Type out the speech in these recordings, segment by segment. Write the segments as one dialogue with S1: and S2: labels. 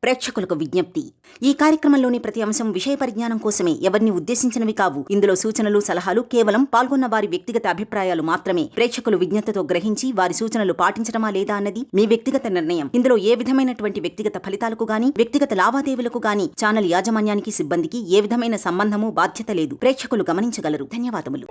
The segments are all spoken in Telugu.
S1: ప్రేక్షకులకు విజ్ఞప్తి. ఈ కార్యక్రమంలోని ప్రతి అంశం విషయ పరిజ్ఞానం కోసమే, ఎవరిని ఉద్దేశించినవి కావు. ఇందులో సూచనలు, సలహాలు కేవలం పాల్గొన్న వారి వ్యక్తిగత అభిప్రాయాలు మాత్రమే. ప్రేక్షకులు విజ్ఞతతో గ్రహించి వారి సూచనలు పాటించడమా లేదా అన్నది మీ వ్యక్తిగత నిర్ణయం. ఇందులో ఏ విధమైనటువంటి వ్యక్తిగత ఫలితాలకు గాని, వ్యక్తిగత లావాదేవీలకు గాని ఛానల్ యాజమాన్యానికి, సిబ్బందికి ఏ విధమైన సంబంధము, బాధ్యత లేదు. ప్రేక్షకులు గమనించగలరు. ధన్యవాదములు.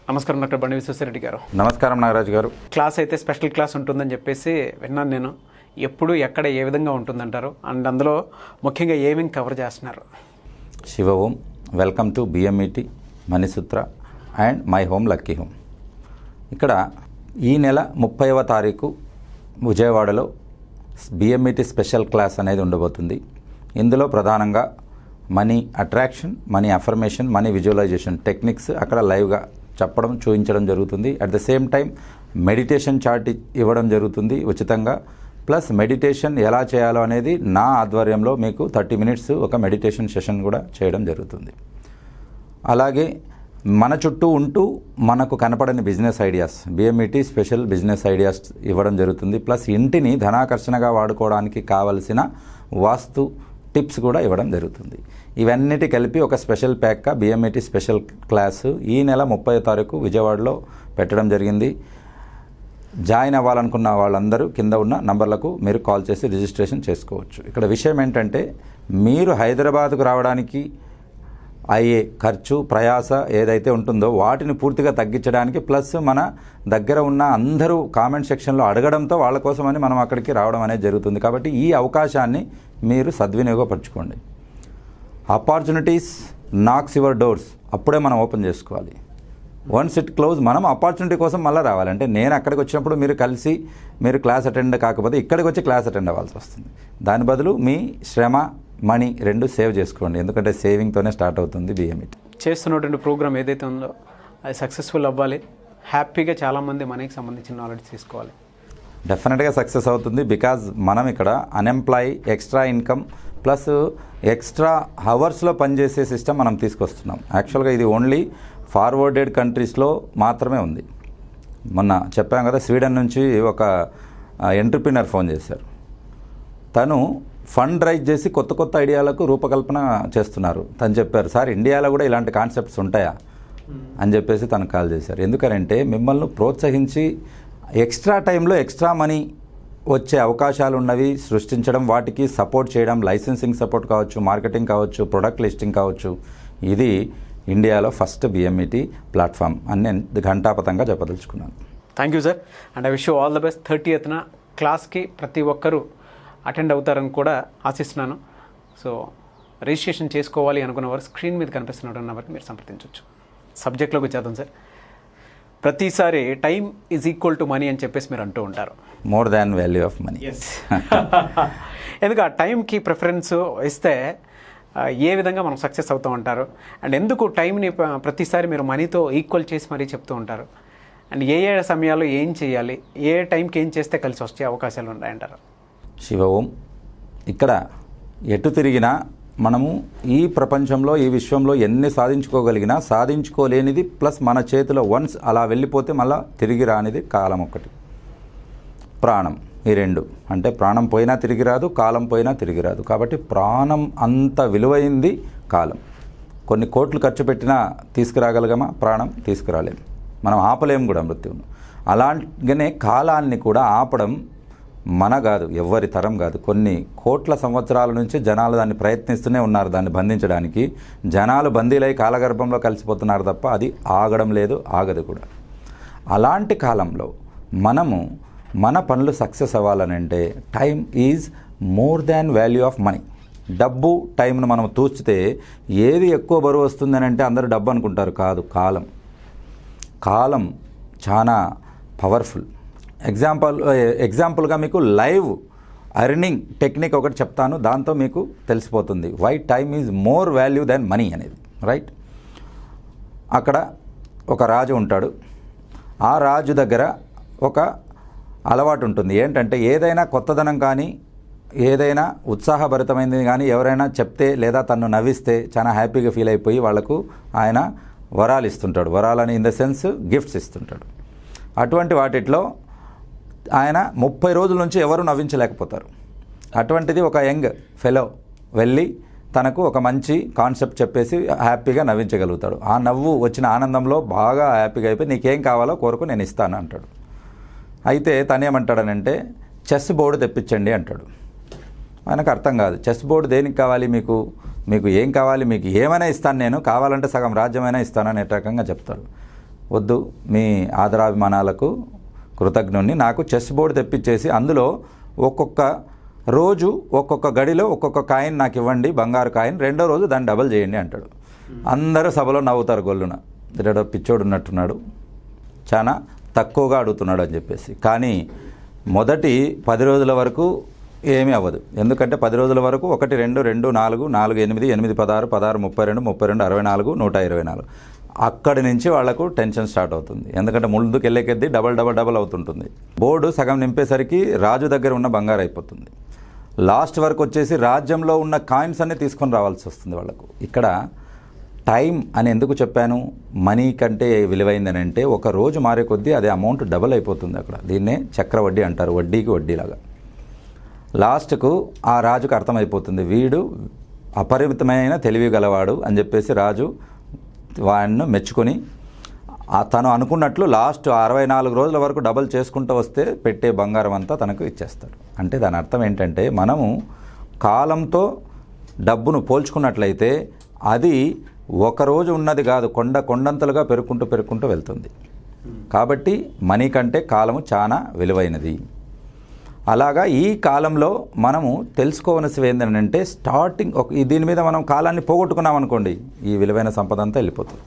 S2: నమస్కారం డాక్టర్ బండి విశ్వేశ్వరరెడ్డి గారు.
S3: నమస్కారం నాగరాజు గారు.
S2: క్లాస్ అయితే స్పెషల్ క్లాస్ ఉంటుందని చెప్పేసి విన్నాను నేను. ఎప్పుడు ఎక్కడ ఏ విధంగా ఉంటుందంటారు, అండ్ అందులో ముఖ్యంగా ఏమేమి కవర్ చేస్తున్నారు?
S3: Shiva Om. Welcome to BMET Manisutra and my home lucky home. ఇక్కడ ఈ నెల 30వ తారీఖు విజయవాడలో బిఎంఈటి స్పెషల్ క్లాస్ అనేది ఉండబోతుంది. ఇందులో ప్రధానంగా money attraction, money affirmation, money visualisation techniques అక్కడ లైవ్గా చెప్పడం, చూపించడం జరుగుతుంది. At the same time meditation chart ఇవ్వడం జరుగుతుంది ఉచితంగా. ప్లస్ మెడిటేషన్ ఎలా చేయాలో అనేది నా ఆధ్వర్యంలో మీకు 30 మినిట్స్ ఒక మెడిటేషన్ సెషన్ కూడా చేయడం జరుగుతుంది. అలాగే మన చుట్టూ ఉంటూ మనకు కనపడని business ideas, BMET special business ideas ఇవ్వడం జరుగుతుంది. ప్లస్ ఇంటిని ధనాకర్షణగా వాడుకోవడానికి కావలసిన వాస్తు టిప్స్ కూడా ఇవ్వడం జరుగుతుంది. ఇవన్నిటి కలిపి ఒక స్పెషల్ ప్యాక్గా బిఎంఈటి స్పెషల్ క్లాసు ఈ నెల 30వ తారీఖు విజయవాడలో పెట్టడం జరిగింది. జాయిన్ అవ్వాలనుకున్న వాళ్ళందరూ కింద ఉన్న నంబర్లకు మీరు కాల్ చేసి రిజిస్ట్రేషన్ చేసుకోవచ్చు. ఇక్కడ విషయం ఏంటంటే, మీరు హైదరాబాద్కు రావడానికి అయ్యే ఖర్చు, ప్రయాస ఏదైతే ఉంటుందో వాటిని పూర్తిగా తగ్గించడానికి, ప్లస్ మన దగ్గర ఉన్న అందరూ కామెంట్ సెక్షన్లో అడగడంతో వాళ్ళ కోసమని మనం అక్కడికి రావడం అనేది జరుగుతుంది. కాబట్టి ఈ అవకాశాన్ని మీరు సద్వినియోగపరచుకోండి. Opportunities knocks your doors. అప్పుడే మనం ఓపెన్ చేసుకోవాలి. వన్స్ ఇట్ క్లోజ్, మనం ఆపర్చునిటీ కోసం మళ్ళీ రావాలి. అంటే నేను అక్కడికి వచ్చినప్పుడు మీరు క్లాస్ అటెండ్ కాకపోతే ఇక్కడికి వచ్చి క్లాస్ అటెండ్ అవ్వాల్సి వస్తుంది. దాని బదులు మీ శ్రమ, మనీ రెండు సేవ్ చేసుకోండి. ఎందుకంటే సేవింగ్తోనే స్టార్ట్ అవుతుంది బిఎంఈటి.
S2: చేస్తున్నటువంటి ప్రోగ్రామ్ ఏదైతే ఉందో అది సక్సెస్ఫుల్ అవ్వాలి. హ్యాపీగా చాలామంది మనీకి సంబంధించిన నాలెడ్జ్ తీసుకోవాలి.
S3: డెఫినెట్గా సక్సెస్ అవుతుంది. బికాజ్ మనం ఇక్కడ unemployed, extra income plus extra హవర్స్లో పనిచేసే సిస్టమ్ మనం తీసుకొస్తున్నాం. యాక్చువల్గా ఇది ఓన్లీ ఫార్వర్డెడ్ కంట్రీస్లో మాత్రమే ఉంది. మొన్న చెప్పాం కదా, స్వీడన్ నుంచి ఒక ఎంటర్ప్రినర్ ఫోన్ చేశారు. తను ఫండ్ రైజ్ చేసి కొత్త కొత్త ఐడియాలకు రూపకల్పన చేస్తున్నారు. తను చెప్పారు, సార్ ఇండియాలో కూడా ఇలాంటి కాన్సెప్ట్స్ ఉంటాయా అని చెప్పేసి తను కాల్ చేశారు. ఎందుకంటే మిమ్మల్ని ప్రోత్సహించి ఎక్స్ట్రా టైంలో ఎక్స్ట్రా మనీ వచ్చే అవకాశాలు ఉన్నవి సృష్టించడం, వాటికి సపోర్ట్ చేయడం, లైసెన్సింగ్ సపోర్ట్ కావచ్చు, మార్కెటింగ్ కావచ్చు, ప్రొడక్ట్ లిస్టింగ్ కావచ్చు. ఇది ఇండియాలో ఫస్ట్ బిఎంఈటి ప్లాట్ఫామ్ అని నేను ఘంటాపథంగా చెప్పదలుచుకున్నాను.
S2: Thank you sir, and I wish you all the best. 30th క్లాస్కి ప్రతి ఒక్కరూ అటెండ్ అవుతారని కూడా ఆశిస్తున్నాను. సో రిజిస్ట్రేషన్ చేసుకోవాలి అనుకున్న వారు స్క్రీన్ మీద కనిపిస్తున్న నెంబర్కి మీరు సంప్రదించవచ్చు. సబ్జెక్ట్లోకి వచ్చేద్దాం సార్. ప్రతిసారి time is equal to money అని చెప్పేసి మీరు అంటూ ఉంటారు.
S3: More than value of money.
S2: ఎందుకు ఆ టైంకి ప్రిఫరెన్స్ ఇస్తే ఏ విధంగా మనం సక్సెస్ అవుతూ ఉంటారు, అండ్ ఎందుకు టైంని ప్రతిసారి మీరు మనీతో ఈక్వల్ చేసి మరీ చెప్తూ ఉంటారు, అండ్ ఏ సమయాల్లో ఏం చేయాలి, ఏ టైంకి ఏం చేస్తే కలిసి వచ్చే అవకాశాలు ఉన్నాయంటారు?
S3: శివ ఓం. ఇక్కడ ఎటు తిరిగినా మనము ఈ ప్రపంచంలో, ఈ విశ్వంలో ఎన్ని సాధించుకోగలిగినా సాధించుకోలేనిది ప్లస్ మన చేతిలో వన్స్ అలా వెళ్ళిపోతే మళ్ళీ తిరిగి రానిది కాలం ఒకటి, ప్రాణం. ఈ రెండు, అంటే ప్రాణం పోయినా తిరిగి రాదు, కాలం పోయినా తిరిగి రాదు. కాబట్టి ప్రాణం అంత విలువైంది కాలం. కొన్ని కోట్లు ఖర్చు పెట్టినా తీసుకురాగలగమా? ప్రాణం తీసుకురాలేము. మనం ఆపలేము కూడా మృత్యువును. అలాగనే కాలాన్ని కూడా ఆపడం మన కాదు, ఎవ్వరి తరం కాదు. కొన్ని కోట్ల సంవత్సరాల నుంచి జనాలు దాన్ని ప్రయత్నిస్తూనే ఉన్నారు, దాన్ని బంధించడానికి. జనాలు బందీలై కాలగర్భంలో కలిసిపోతున్నారు తప్ప అది ఆగడం లేదు, ఆగదు కూడా. అలాంటి కాలంలో మనము మన పనులు సక్సెస్ అవ్వాలనంటే time is more than value of money. డబ్బు, టైంను మనం తూచితే ఏది ఎక్కువ బరువు వస్తుందని అంటే అందరూ డబ్బు అనుకుంటారు. కాదు, కాలం చాలా పవర్ఫుల్. ఎగ్జాంపుల్గా మీకు లైవ్ ఎర్నింగ్ టెక్నిక్ ఒకటి చెప్తాను, దాంతో మీకు తెలిసిపోతుంది why time is more value than money అనేది. రైట్? అక్కడ ఒక రాజు ఉంటాడు. ఆ రాజు దగ్గర ఒక అలవాటు ఉంటుంది. ఏంటంటే ఏదైనా కొత్తదనం కానీ, ఏదైనా ఉత్సాహభరితమైనది కానీ ఎవరైనా చెప్తే లేదా తను నవ్విస్తే చాలా హ్యాపీగా ఫీల్ అయిపోయి వాళ్లకు ఆయన వరాలు ఇస్తుంటాడు. వరాలని ఇన్ ద సెన్స్ గిఫ్ట్స్ ఇస్తుంటాడు. అటువంటి వాటిట్లో ఆయన 30 రోజుల నుంచి ఎవరు నవ్వించలేకపోతారు. అటువంటిది ఒక యంగ్ ఫెలో వెళ్ళి తనకు ఒక మంచి కాన్సెప్ట్ చెప్పేసి హ్యాపీగా నవ్వించగలుగుతాడు. ఆ నవ్వు వచ్చిన ఆనందంలో బాగా హ్యాపీగా అయిపోయి నీకేం కావాలో కోరుకు నేను ఇస్తాను అంటాడు. అయితే తనేమంటాడనంటే చెస్ బోర్డు తెప్పించండి అంటాడు. ఆయనకు అర్థం కాదు, చెస్ బోర్డు దేనికి కావాలి, మీకు ఏం కావాలి, మీకు ఏమైనా ఇస్తాను, నేను కావాలంటే సగం రాజ్యమైనా ఇస్తాను అనే రకంగా చెప్తాడు. వద్దు, మీ ఆదరాభిమానాలకు కృతజ్ఞుణ్ణి, నాకు చెస్ బోర్డు తెప్పించేసి అందులో ఒక్కొక్క రోజు ఒక్కొక్క గడిలో ఒక్కొక్క కాయిన్ నాకు ఇవ్వండి, బంగారు కాయిన్, రెండో రోజు దాన్ని డబల్ చేయండి అంటాడు. అందరూ సభలో నవ్వుతారు గొల్లున, ఇతడు పిచ్చోడు ఉన్నట్టున్నాడు, చాలా తక్కువగా అడుగుతున్నాడు అని చెప్పేసి. కానీ మొదటి 10 రోజుల వరకు ఏమీ అవ్వదు. ఎందుకంటే 10 రోజుల వరకు 1 2 2 4 4 8 8 16 16 32 32 64 124 అక్కడి నుంచి వాళ్లకు టెన్షన్ స్టార్ట్ అవుతుంది. ఎందుకంటే ముందుకు వెళ్ళేకెద్ది డబల్ అవుతుంటుంది. బోర్డు సగం నింపేసరికి రాజు దగ్గర ఉన్న బంగారు అయిపోతుంది. లాస్ట్ వరకు వచ్చేసి రాజ్యంలో ఉన్న కాయిన్స్ అన్నీ తీసుకొని రావాల్సి వస్తుంది వాళ్ళకు. ఇక్కడ టైం అని ఎందుకు చెప్పాను, మనీ కంటే విలువైందని అంటే ఒక రోజు మారే కొద్దీ అదే అమౌంట్ డబల్ అయిపోతుంది అక్కడ. దీన్నే చక్రవడ్డీ అంటారు, వడ్డీకి వడ్డీలాగా. లాస్ట్కు ఆ రాజుకు అర్థమైపోతుంది వీడు అపరిమితమైన తెలివి గలవాడు అని చెప్పేసి రాజు వాడిని మెచ్చుకొని తను అనుకున్నట్లు లాస్ట్ 64 రోజుల వరకు డబల్ చేసుకుంటూ వస్తే పెట్టే బంగారం అంతా తనకు ఇచ్చేస్తాడు. అంటే దాని అర్థం ఏంటంటే మనము కాలంతో డబ్బును పోల్చుకున్నట్లయితే అది ఒకరోజు ఉన్నది కాదు, కొండంతలుగా పెరుగుకుంటూ వెళ్తుంది. కాబట్టి మనీ కంటే కాలము చాలా విలువైనది. అలాగా ఈ కాలంలో మనము తెలుసుకోవలసినవి ఏంటంటే స్టార్టింగ్ దీని మీద మనం కాలాన్ని పోగొట్టుకున్నాం అనుకోండి, ఈ విలువైన సంపద అంతా వెళ్ళిపోతుంది.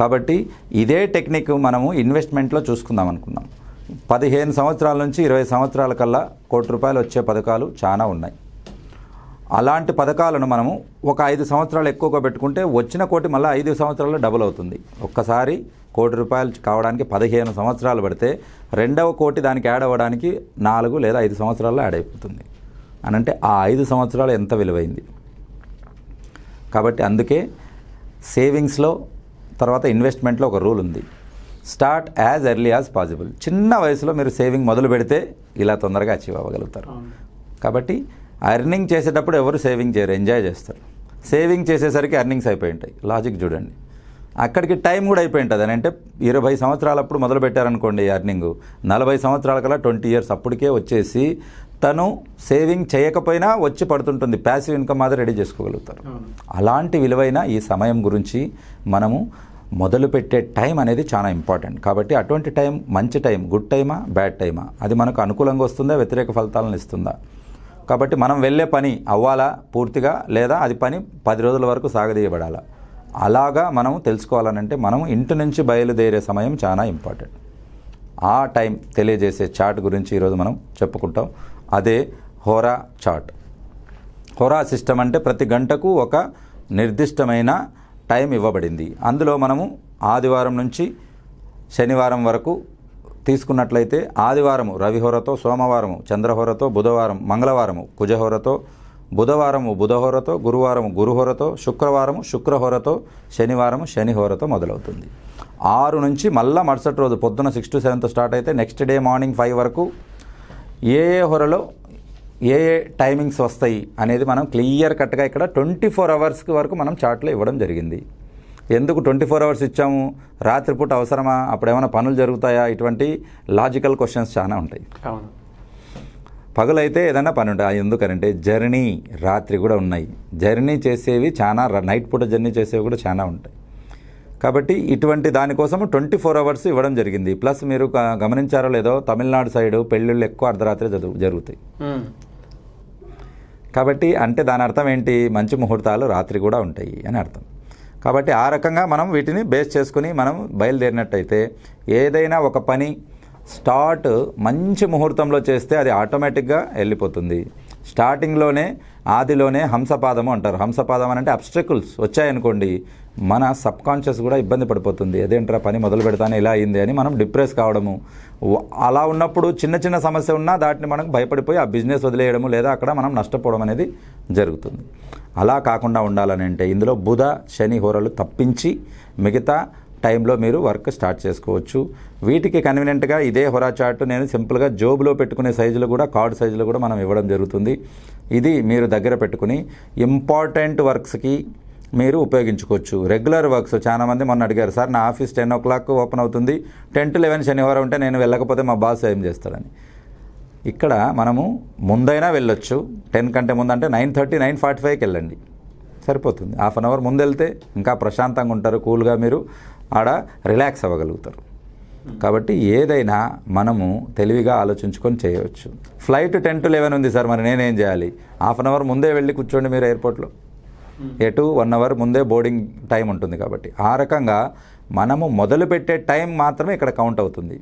S3: కాబట్టి ఇదే టెక్నిక్ మనము ఇన్వెస్ట్మెంట్లో చూసుకుందాం అనుకున్నాం. 15 సంవత్సరాల నుంచి 20 సంవత్సరాల కల్లా ₹1,00,00,000 వచ్చే పథకాలు చాలా ఉన్నాయి. అలాంటి పథకాలను మనము ఒక 5 సంవత్సరాలు ఎక్కువగా పెట్టుకుంటే వచ్చిన కోటి మళ్ళీ 5 సంవత్సరాల్లో డబుల్ అవుతుంది. ఒక్కసారి ₹1,00,00,000 కావడానికి 15 సంవత్సరాలు పడితే రెండవ కోటి దానికి యాడ్ అవ్వడానికి 4 లేదా 5 సంవత్సరాల్లో యాడ్ అయిపోతుంది. అనంటే ఆ 5 సంవత్సరాలు ఎంత విలువైంది. కాబట్టి అందుకే సేవింగ్స్లో తర్వాత ఇన్వెస్ట్మెంట్లో ఒక రూల్ ఉంది, start as early as possible. చిన్న వయసులో మీరు సేవింగ్ మొదలు పెడితే ఇలా తొందరగా అచీవ్ అవ్వగలుగుతారు. కాబట్టి ఎర్నింగ్ చేసేటప్పుడు ఎవరు సేవింగ్ చేయరు, ఎంజాయ్ చేస్తారు. సేవింగ్ చేసేసరికి ఎర్నింగ్స్ అయిపోయి ఉంటాయి. లాజిక్ చూడండి, అక్కడికి టైం కూడా అయిపోయి ఉంటుంది. అని అంటే 20 సంవత్సరాలప్పుడు మొదలు పెట్టారనుకోండి ఎర్నింగ్, 40 సంవత్సరాల కల్లా 20 ఇయర్స్ అప్పటికే వచ్చేసి తను సేవింగ్ చేయకపోయినా వచ్చి పడుతుంటుంది. ప్యాసివ్ ఇన్కమ్ మాత్రం రెడీ చేసుకోగలుగుతారు. అలాంటి విలువైన ఈ సమయం గురించి మనము మొదలుపెట్టే టైం అనేది చాలా ఇంపార్టెంట్. కాబట్టి అటువంటి టైం మంచి టైం, గుడ్ టైమా బ్యాడ్ టైమా, అది మనకు అనుకూలంగా వస్తుందా వ్యతిరేక ఫలితాలను ఇస్తుందా. కాబట్టి మనం వెళ్ళే పని అవ్వాలా పూర్తిగా, లేదా అది పని 10 రోజుల వరకు సాగదీయబడాలా, అలాగా మనం తెలుసుకోవాలనంటే మనం ఇంటి నుంచి బయలుదేరే సమయం చాలా ఇంపార్టెంట్. ఆ టైం తెలియజేసే చార్ట్ గురించి ఈరోజు మనం చెప్పుకుంటాం. అదే హోరా చార్ట్. హోరా సిస్టమ్ అంటే ప్రతి గంటకు ఒక నిర్దిష్టమైన టైం ఇవ్వబడింది. అందులో మనము ఆదివారం నుంచి శనివారం వరకు తీసుకున్నట్లయితే ఆదివారము రవిహోరతో, సోమవారము చంద్రహోరతో, బుధవారం మంగళవారము కుజహోరతో, బుధవారము బుధహోరతో, గురువారము గురుహోరతో, శుక్రవారము శుక్రహోరతో, శనివారము శనిహోరతో మొదలవుతుంది. 6 నుంచి మళ్ళీ మరుసటి రోజు పొద్దున 6 to 7తో స్టార్ట్ అయితే నెక్స్ట్ డే మార్నింగ్ 5 వరకు ఏ హోరలో ఏ టైమింగ్స్ వస్తాయి అనేది మనం క్లియర్ కట్గా ఇక్కడ 24 hours వరకు మనం చార్ట్లో ఇవ్వడం జరిగింది. ఎందుకు 24 hours ఇచ్చాము, రాత్రిపూట అవసరమా, అప్పుడు ఏమైనా పనులు జరుగుతాయా, ఇటువంటి లాజికల్ క్వశ్చన్స్ చాలా ఉంటాయి. పగలైతే ఏదైనా పని ఉంటాయి. ఎందుకనంటే జర్నీ రాత్రి కూడా ఉన్నాయి, జర్నీ చేసేవి చాలా, నైట్ పూట జర్నీ చేసేవి కూడా చాలా ఉంటాయి. కాబట్టి ఇటువంటి దానికోసం 24 hours ఇవ్వడం జరిగింది. ప్లస్ మీరు గమనించారో లేదో తమిళనాడు సైడు పెళ్ళిళ్ళు ఎక్కువ అర్ధరాత్రి జరుగుతాయి. కాబట్టి అంటే దాని అర్థం ఏంటి, మంచి ముహూర్తాలు రాత్రి కూడా ఉంటాయి అని అర్థం. కాబట్టి ఆ రకంగా మనం వీటిని బేస్ చేసుకుని మనం బయలుదేరినట్టయితే ఏదైనా ఒక పని స్టార్ట్ మంచి ముహూర్తంలో చేస్తే అది ఆటోమేటిక్గా వెళ్ళిపోతుంది. స్టార్టింగ్లోనే ఆదిలోనే హంసపాదము అంటారు. హంసపాదం అని అంటే అబ్స్ట్రకుల్స్ వచ్చాయనుకోండి, మన సబ్కాన్షియస్ కూడా ఇబ్బంది పడిపోతుంది. అదేంట్రా పని మొదలు పెడతానే ఇలా అయింది అని మనం డిప్రెస్ కావడము. అలా ఉన్నప్పుడు చిన్న సమస్య ఉన్నా దాటిని మనకు భయపడిపోయి ఆ బిజినెస్ వదిలేయడము, లేదా అక్కడ మనం నష్టపోవడం అనేది జరుగుతుంది. అలా కాకుండా ఉండాలని అంటే ఇందులో బుధ శని హోరలు తప్పించి మిగతా టైంలో మీరు వర్క్ స్టార్ట్ చేసుకోవచ్చు. వీటికి కన్వీనియంట్గా ఇదే హోరా చార్ట్ నేను సింపుల్గా జోబులో పెట్టుకునే సైజులో కూడా, కార్డ్ సైజులో కూడా మనం ఇవ్వడం జరుగుతుంది. ఇది మీరు దగ్గర పెట్టుకుని ఇంపార్టెంట్ వర్క్స్కి మీరు ఉపయోగించుకోవచ్చు. రెగ్యులర్ వర్క్స్ చాలామంది మొన్న అడిగారు, సార్ నా ఆఫీస్ 10 o'clock ఓపెన్ అవుతుంది, 10 to 11 శనివారం ఉంటే నేను వెళ్ళకపోతే మా బాస్ ఏం చేస్తాడని. ఇక్కడ మనము ముందైనా వెళ్ళొచ్చు, 10 కంటే ముందు అంటే 9:30, 9:45కి వెళ్ళండి, సరిపోతుంది. హాఫ్ అన్ అవర్ ముందు వెళ్తే ఇంకా ప్రశాంతంగా ఉంటారు, కూల్గా మీరు ఆడ రిలాక్స్ అవ్వగలుగుతారు. కాబట్టి ఏదైనా మనము తెలివిగా ఆలోచించుకొని చేయవచ్చు. ఫ్లైట్ 10 to 11 ఉంది సార్, మరి నేనేం చేయాలి? హాఫ్ అన్ అవర్ ముందే వెళ్ళి కూర్చోండి మీరు ఎయిర్పోర్ట్లో. ఎటు 1 hour ముందే బోర్డింగ్ టైం ఉంటుంది. కాబట్టి ఆ రకంగా మనము మొదలుపెట్టే టైం మాత్రమే ఇక్కడ కౌంట్ అవుతుంది.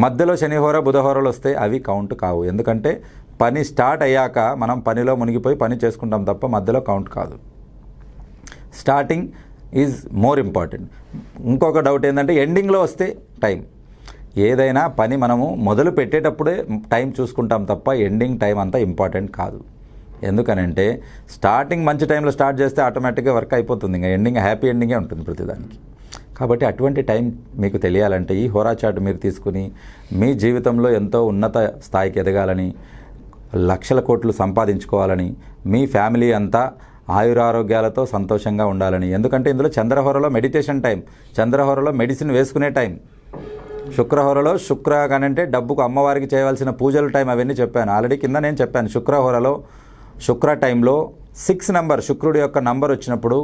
S3: మధ్యలో శనిహోర బుధహోరలు వస్తే అవి కౌంట్ కావు. ఎందుకంటే పని స్టార్ట్ అయ్యాక మనం పనిలో మునిగిపోయి పని చేసుకుంటాం తప్ప మధ్యలో కౌంట్ కాదు. Starting is more important. ఇంకొక డౌట్ ఏంటంటే ఎండింగ్లో వస్తే టైం, ఏదైనా పని మనము మొదలు పెట్టేటప్పుడే టైం చూసుకుంటాం తప్ప ఎండింగ్ టైం అంతా ఇంపార్టెంట్ కాదు. ఎందుకనంటే స్టార్టింగ్ మంచి టైంలో స్టార్ట్ చేస్తే ఆటోమేటిక్గా వర్క్ అయిపోతుంది, ఇంకా ఎండింగ్ హ్యాపీ ఎండింగే ఉంటుంది ప్రతిదానికి. కాబట్టి అటువంటి టైం మీకు తెలియాలంటే ఈ హోరా చార్ట్ మీరు తీసుకుని మీ జీవితంలో ఎంతో ఉన్నత స్థాయికి ఎదగాలని, లక్షల కోట్లు సంపాదించుకోవాలని, మీ ఫ్యామిలీ అంతా ఆయురారోగ్యాలతో సంతోషంగా ఉండాలని. ఎందుకంటే ఇందులో చంద్రహోరలో మెడిటేషన్ టైం, చంద్రహోరలో మెడిసిన్ వేసుకునే టైం, శుక్రహోరలో శుక్ర కానంటే డబ్బుకు అమ్మవారికి చేయవలసిన పూజల టైం, అవన్నీ చెప్పాను ఆల్రెడీ కింద. నేను చెప్పాను శుక్రహోరలో శుక్ర టైంలో 6 నెంబర్ శుక్రుడి యొక్క నంబర్ వచ్చినప్పుడు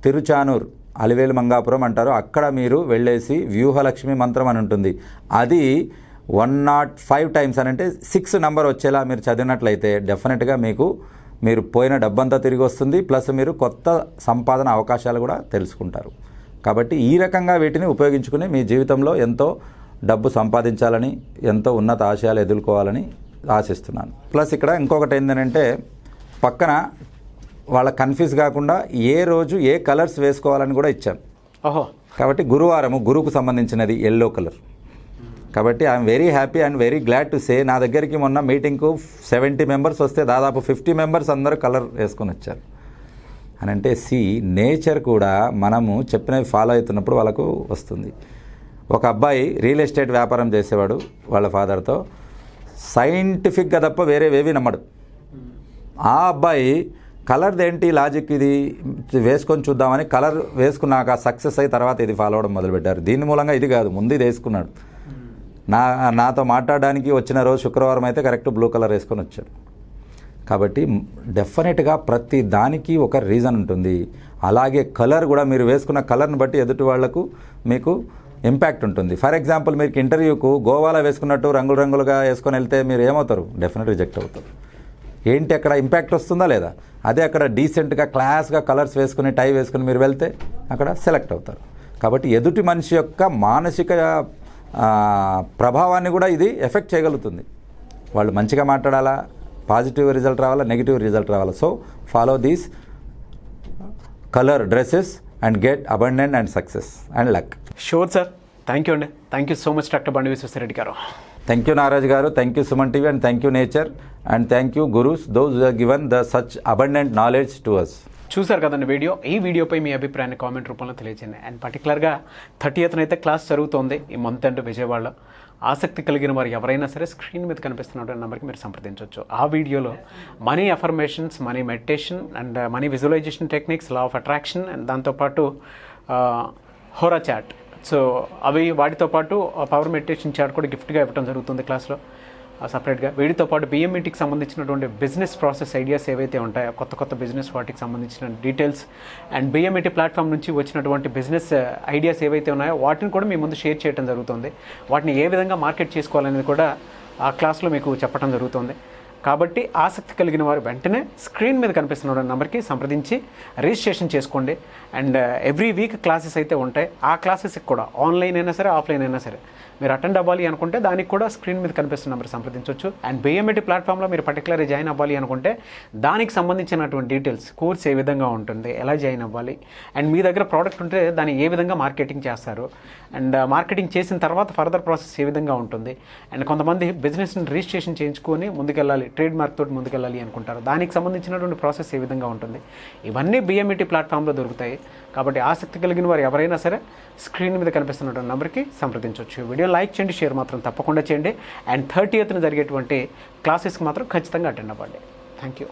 S3: తిరుచానూర్, అలివేలు మంగాపురం అంటారు, అక్కడ మీరు వెళ్ళేసి వ్యూహలక్ష్మి మంత్రం అని ఉంటుంది. అది 105 టైమ్స్ అని అంటే 6 నెంబర్ వచ్చేలా మీరు చదివినట్లయితే డెఫినెట్గా మీరు పోయిన డబ్బంతా తిరిగి వస్తుంది. ప్లస్ మీరు కొత్త సంపాదన అవకాశాలు కూడా తెలుసుకుంటారు. కాబట్టి ఈ రకంగా వీటిని ఉపయోగించుకుని మీ జీవితంలో ఎంతో డబ్బు సంపాదించాలని, ఎంతో ఉన్నత ఆశయాలు ఎదుర్కోవాలని ఆశిస్తున్నాను. ప్లస్ ఇక్కడ ఇంకొకటి ఏంటంటే పక్కన వాళ్ళ కన్ఫ్యూజ్ కాకుండా ఏ రోజు ఏ కలర్స్ వేసుకోవాలని కూడా ఇచ్చాను.
S2: ఓహో,
S3: కాబట్టి గురువారము గురువుకు సంబంధించినది ఎల్లో కలర్. కాబట్టి I'm very happy and very glad to say, నా దగ్గరికి మొన్న మీటింగ్కు 70 members వస్తే దాదాపు 50 members అందరూ కలర్ వేసుకొని వచ్చారు. అని అంటే నేచర్ కూడా మనము చెప్పినవి ఫాలో అవుతున్నప్పుడు వాళ్ళకు వస్తుంది. ఒక అబ్బాయి రియల్ ఎస్టేట్ వ్యాపారం చేసేవాడు వాళ్ళ ఫాదర్తో, సైంటిఫిక్గా తప్ప వేరేవేవి నమ్మడు. ఆ అబ్బాయి కలర్ది ఏంటి లాజిక్, ఇది వేసుకొని చూద్దామని కలర్ వేసుకున్నాక సక్సెస్ అయ్యి తర్వాత ఇది ఫాలో అవ్వడం మొదలుపెట్టారు. దీని మూలంగా ఇది కాదు, ముందు ఇది వేసుకున్నాడు. నాతో మాట్లాడడానికి వచ్చిన రోజు శుక్రవారం అయితే కరెక్ట్ బ్లూ కలర్ వేసుకొని వచ్చాడు. కాబట్టి డెఫినెట్గా ప్రతి దానికి ఒక రీజన్ ఉంటుంది. అలాగే కలర్ కూడా మీరు వేసుకున్న కలర్ని బట్టి ఎదుటి వాళ్లకు మీకు ఇంపాక్ట్ ఉంటుంది. ఫర్ ఎగ్జాంపుల్ మీకు ఇంటర్వ్యూకు గోవాలో వేసుకున్నట్టు రంగులు రంగులుగా వేసుకొని వెళ్తే మీరు ఏమవుతారు? డెఫినెట్ రిజెక్ట్ అవుతారు. ఏంటి అక్కడ ఇంపాక్ట్ వస్తుందా లేదా? అదే అక్కడ డీసెంట్గా క్లాస్గా కలర్స్ వేసుకుని టై వేసుకుని మీరు వెళ్తే అక్కడ సెలెక్ట్ అవుతారు. కాబట్టి ఎదుటి మనిషి యొక్క మానసిక ప్రభావాన్ని కూడా ఇది ఎఫెక్ట్ చేయగలుగుతుంది. వాళ్ళు మంచిగా మాట్లాడాలా, పాజిటివ్ రిజల్ట్ రావాలా, నెగిటివ్ రిజల్ట్ రావాలా. So follow these colour dresses and get abundant and success and luck.
S2: Sure sir, thank you అండి. Thank you so much doctor Bandi Visweswara Reddy గారు.
S3: థ్యాంక్ యూ నారాజ్ గారు, thank you Suman TV, and thank you nature, and thank you gurus those who have given the such abundant knowledge to us.
S2: చూసారు కదండి వీడియో. ఈ వీడియోపై మీ అభిప్రాయాన్ని కామెంట్ రూపంలో తెలియజేయండి. అండ్ పర్టికులర్గా 30th అయితే క్లాస్ జరుగుతోంది ఈ మంత్ అండ్ విజయవాడలో. ఆసక్తి కలిగిన వారు ఎవరైనా సరే స్క్రీన్ మీద కనిపిస్తున్న నెంబర్కి మీరు సంప్రదించవచ్చు. ఆ వీడియోలో money affirmations, money meditation and money visualisation techniques, law of attraction and దాంతోపాటు హోరా చాట్, సో అవి వాటితో పాటు పవర్ మెడిటేషన్ చాట్ కూడా గిఫ్ట్గా ఇవ్వడం జరుగుతుంది క్లాస్లో సపరేట్గా. వీటితో పాటు బిఎంఈటీకి సంబంధించినటువంటి బిజినెస్ ప్రాసెస్ ఐడియాస్ ఏవైతే ఉంటాయో, కొత్త బిజినెస్ వాటికి సంబంధించిన డీటెయిల్స్ అండ్ బిఎంఈటీ ప్లాట్ఫామ్ నుంచి వచ్చినటువంటి బిజినెస్ ఐడియాస్ ఏవైతే ఉన్నాయో వాటిని కూడా మీ ముందు షేర్ చేయడం జరుగుతుంది. వాటిని ఏ విధంగా మార్కెట్ చేసుకోవాలనేది కూడా ఆ క్లాస్లో మీకు చెప్పడం జరుగుతుంది. కాబట్టి ఆసక్తి కలిగిన వారు వెంటనే స్క్రీన్ మీద కనిపిస్తున్న నెంబర్కి సంప్రదించి రిజిస్ట్రేషన్ చేసుకోండి. అండ్ ఎవ్రీ వీక్ క్లాసెస్ అయితే ఉంటాయి. ఆ క్లాసెస్కి కూడా ఆన్లైన్ అయినా సరే, ఆఫ్లైన్ అయినా సరే మీరు అటెండ్ అవ్వాలి అనుకుంటే దానికి కూడా స్క్రీన్ మీద కనిపిస్తున్న నెంబర్ సంప్రదించవచ్చు. అండ్ బిఎంఈటీ ప్లాట్ఫామ్లో మీరు పర్టికులర్గా జాయిన్ అవ్వాలి అనుకుంటే దానికి సంబంధించినటువంటి డీటెయిల్స్, కోర్స్ ఏ విధంగా ఉంటుంది, ఎలా జాయిన్ అవ్వాలి, అండ్ మీ దగ్గర ప్రోడక్ట్ ఉంటే దాన్ని ఏ విధంగా మార్కెటింగ్ చేస్తారు, అండ్ మార్కెటింగ్ చేసిన తర్వాత ఫర్దర్ ప్రాసెస్ ఏ విధంగా ఉంటుంది, అండ్ కొంతమంది బిజినెస్ని రిజిస్ట్రేషన్ చేయించుకొని ముందుకెళ్ళాలి, ట్రేడ్ మార్క్ తోటి ముందుకెళ్ళాలి అనుకుంటారు, దానికి సంబంధించినటువంటి ప్రాసెస్ ఏ విధంగా ఉంటుంది, ఇవన్నీ బిఎంఈటీ ప్లాట్ఫామ్లో దొరుకుతాయి. కాబట్టి ఆసక్తి కలిగిన వారు ఎవరైనా సరే స్క్రీన్ మీద కనిపిస్తున్నటువంటి నెంబర్కి సంప్రదించవచ్చు. వీడియో లైక్ చేయండి, షేర్ మాత్రం తప్పకుండా చేయండి. అండ్ 30th జరిగేటువంటి క్లాసెస్కి మాత్రం ఖచ్చితంగా అటెండ్ అవ్వండి. Thank you.